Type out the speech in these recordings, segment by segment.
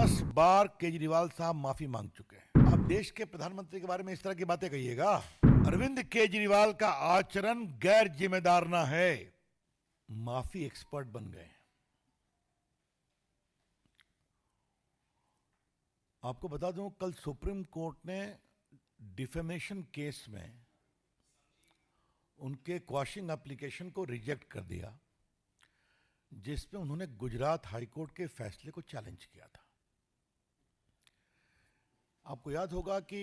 10 बार केजरीवाल साहब माफी मांग चुके हैं। आप देश के प्रधानमंत्री के बारे में इस तरह की बातें कहिएगा। अरविंद केजरीवाल का आचरण गैर जिम्मेदाराना है। माफी एक्सपर्ट बन गए। आपको बता दूं, कल सुप्रीम कोर्ट ने डिफेमेशन केस में उनके क्वाशिंग एप्लीकेशन को रिजेक्ट कर दिया, जिसमें उन्होंने गुजरात हाईकोर्ट के फैसले को चैलेंज किया था। आपको याद होगा कि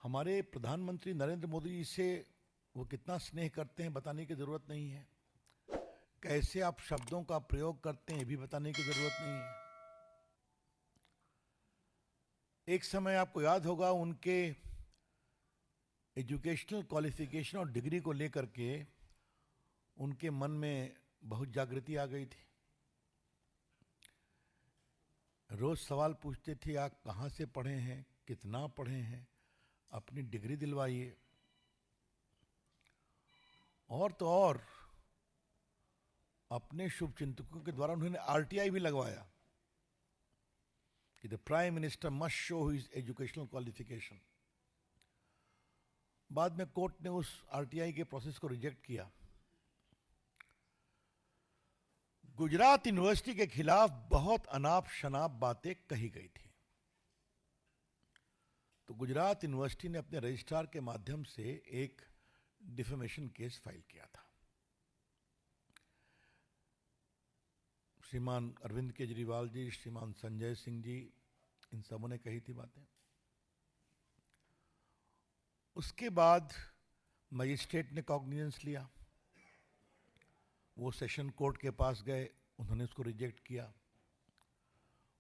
हमारे प्रधानमंत्री नरेंद्र मोदी जी से वो कितना स्नेह करते हैं बताने की जरूरत नहीं है, कैसे आप शब्दों का प्रयोग करते हैं ये भी बताने की जरूरत नहीं है। एक समय आपको याद होगा उनके एजुकेशनल क्वालिफिकेशन और डिग्री को लेकर के उनके मन में बहुत जागृति आ गई थी। रोज सवाल पूछते थे, आप कहाँ से पढ़े हैं, कितना पढ़े हैं, अपनी डिग्री दिलवाइए। और तो और अपने शुभचिंतकों के द्वारा उन्होंने आरटीआई भी लगवाया कि the prime minister must show his educational qualification. बाद में कोर्ट ने उस आरटीआई के प्रोसेस को रिजेक्ट किया। गुजरात यूनिवर्सिटी के खिलाफ बहुत अनाप शनाप बातें कही गई थी, तो गुजरात यूनिवर्सिटी ने अपने रजिस्ट्रार के माध्यम से एक डिफेमेशन केस फाइल किया था। श्रीमान अरविंद केजरीवाल जी, श्रीमान संजय सिंह जी, इन सबों ने कही थी बातें। उसके बाद मजिस्ट्रेट ने कॉग्निजेंस लिया, वो सेशन कोर्ट के पास गए, उन्होंने उसको रिजेक्ट किया।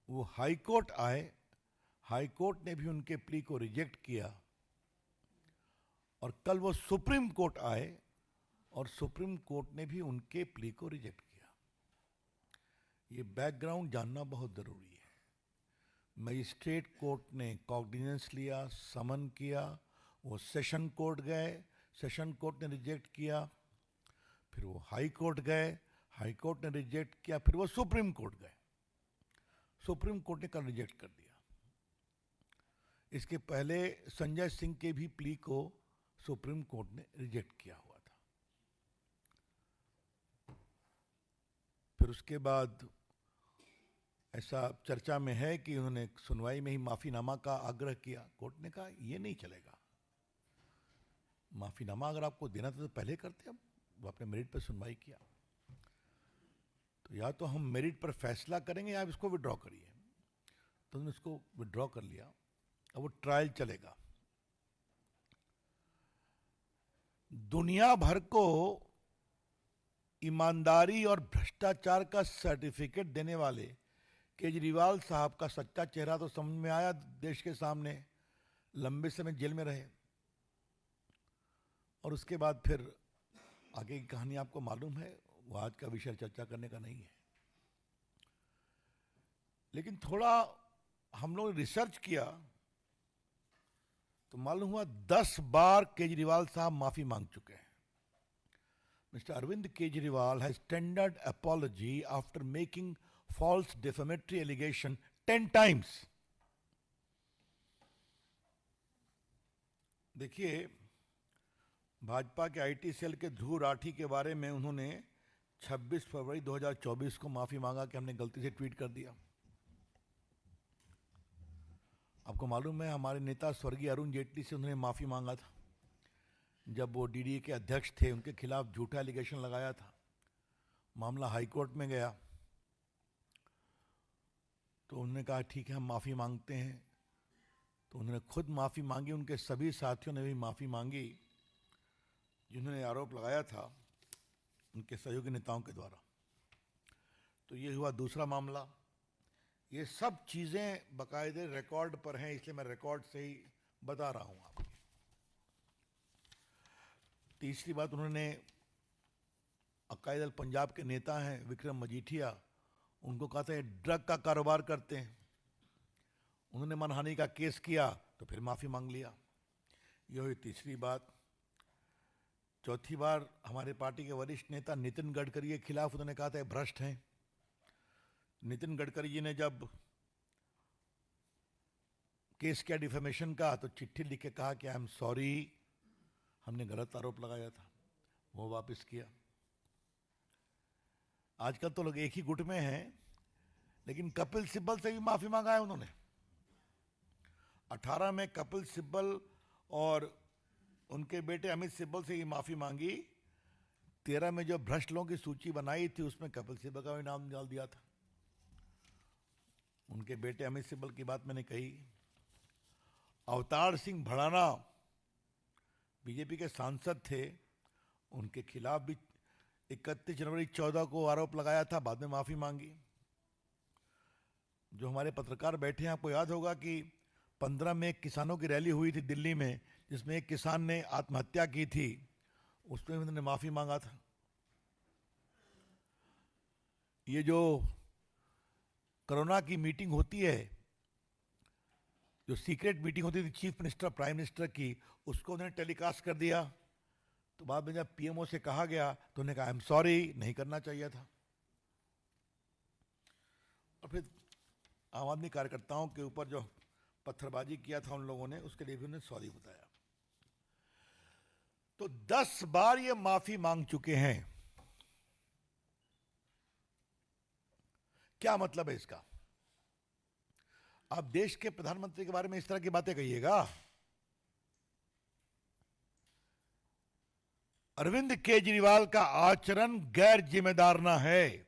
वो हाई कोर्ट आए, हाई कोर्ट ने भी उनके प्ली को रिजेक्ट किया। और कल वो सुप्रीम कोर्ट आए और सुप्रीम कोर्ट ने भी उनके प्ली को रिजेक्ट किया। ये बैकग्राउंड जानना बहुत जरूरी है। मजिस्ट्रेट कोर्ट ने कॉग्निजेंस लिया, समन किया, वो सेशन कोर्ट गए, सेशन कोर्ट ने रिजेक्ट किया, फिर वो हाई कोर्ट गए, हाई कोर्ट ने रिजेक्ट किया, फिर वो सुप्रीम कोर्ट गए, सुप्रीम कोर्ट ने कल रिजेक्ट कर दिया। इसके पहले संजय सिंह के भी प्ली को सुप्रीम कोर्ट ने रिजेक्ट किया हुआ था। फिर उसके बाद ऐसा चर्चा में है कि उन्होंने सुनवाई में ही माफीनामा का आग्रह किया। कोर्ट ने कहा यह नहीं चलेगा, माफीनामा अगर आपको देना था तो पहले करते। अब वो अपने मेरिट पर सुनवाई किया, तो या तो हम मेरिट पर फैसला करेंगे या आप इसको विड्रॉ करिए। तो उन्होंने इसको विड्रॉ कर लिया। अब वो ट्रायल चलेगा। दुनिया भर को ईमानदारी और भ्रष्टाचार का सर्टिफिकेट देने वाले केजरीवाल साहब का सच्चा चेहरा तो समझ में आया देश के सामने। लंबे समय जेल में रहे और उसके बाद फिर आगे की कहानी आपको मालूम है, वो आज का विषय चर्चा करने का नहीं है। लेकिन थोड़ा हम लोग ने रिसर्च किया तो मालूम हुआ 10 बार केजरीवाल साहब माफी मांग चुके हैं। Mister Arvind Kejriwal has tendered apology after making false defamatory allegation 10 times. देखिए, भाजपा के आईटी सेल के ध्रुव राठी के बारे में उन्होंने 26 फरवरी 2024 को माफी मांगा कि हमने गलती से ट्वीट कर दिया। आपको मालूम है हमारे नेता स्वर्गीय अरुण जेटली से उन्होंने माफी मांगा था जब वो डीडीए के अध्यक्ष थे, उनके खिलाफ झूठा एलिगेशन लगाया था। मामला हाईकोर्ट में गया तो उन्होंने कहा ठीक है हम माफ़ी मांगते हैं। तो उन्होंने खुद माफ़ी मांगी, उनके सभी साथियों ने भी माफ़ी मांगी जिन्होंने आरोप लगाया था उनके सहयोगी नेताओं के द्वारा। तो ये हुआ दूसरा मामला। ये सब चीज़ें बाकायदे रिकॉर्ड पर हैं, इसलिए मैं रिकॉर्ड से ही बता रहा हूँ आपको। तीसरी बात, उन्होंने अकाली दल पंजाब के नेता हैं विक्रम मजीठिया, उनको कहा था ये ड्रग का कारोबार करते हैं। उन्होंने मानहानि का केस किया तो फिर माफ़ी मांग लिया। ये हुई तीसरी बात। चौथी बार हमारे पार्टी के वरिष्ठ नेता नितिन गडकरी के खिलाफ उन्होंने कहा था भ्रष्ट हैं। नितिन गडकरी जी ने जब केस किया डिफेमेशन का तो चिट्ठी लिख के कहा कि आई एम सॉरी, हमने गलत आरोप लगाया था, वो वापस किया। आजकल तो लोग एक ही गुट में हैं, लेकिन कपिल सिब्बल से भी माफी मांगा है उन्होंने। 18 में कपिल सिब्बल और उनके बेटे अमित सिब्बल से ही माफी मांगी। 13 में जो भ्रष्ट लोगों की सूची बनाई थी उसमें कपिल सिब्बल का भी नाम डाल दिया था। उनके बेटे अमित सिब्बल की बात मैंने कही। अवतार सिंह भड़ाना बीजेपी के सांसद थे, उनके खिलाफ भी 31 जनवरी 14 को आरोप लगाया था, बाद में माफी मांगी। जो हमारे पत्रकार बैठे हैं, आपको याद होगा कि 15 में किसानों की रैली हुई थी दिल्ली में, जिसमें एक किसान ने आत्महत्या की थी, उसमें उन्होंने माफी मांगा था। ये जो कोरोना की मीटिंग होती है, जो सीक्रेट मीटिंग होती थी चीफ मिनिस्टर प्राइम मिनिस्टर की, उसको उन्होंने टेलीकास्ट कर दिया। तो बाद में जब पीएमओ से कहा गया तो उन्होंने कहा आई एम सॉरी, नहीं करना चाहिए था। और फिर आम आदमी कार्यकर्ताओं के ऊपर जो पत्थरबाजी किया था उन लोगों ने, उसके लिए भी उन्होंने सॉरी बताया। तो 10 बार ये माफी मांग चुके हैं। क्या मतलब है इसका? आप देश के प्रधानमंत्री के बारे में इस तरह की बातें कहिएगा? अरविंद केजरीवाल का आचरण गैर जिम्मेदाराना है।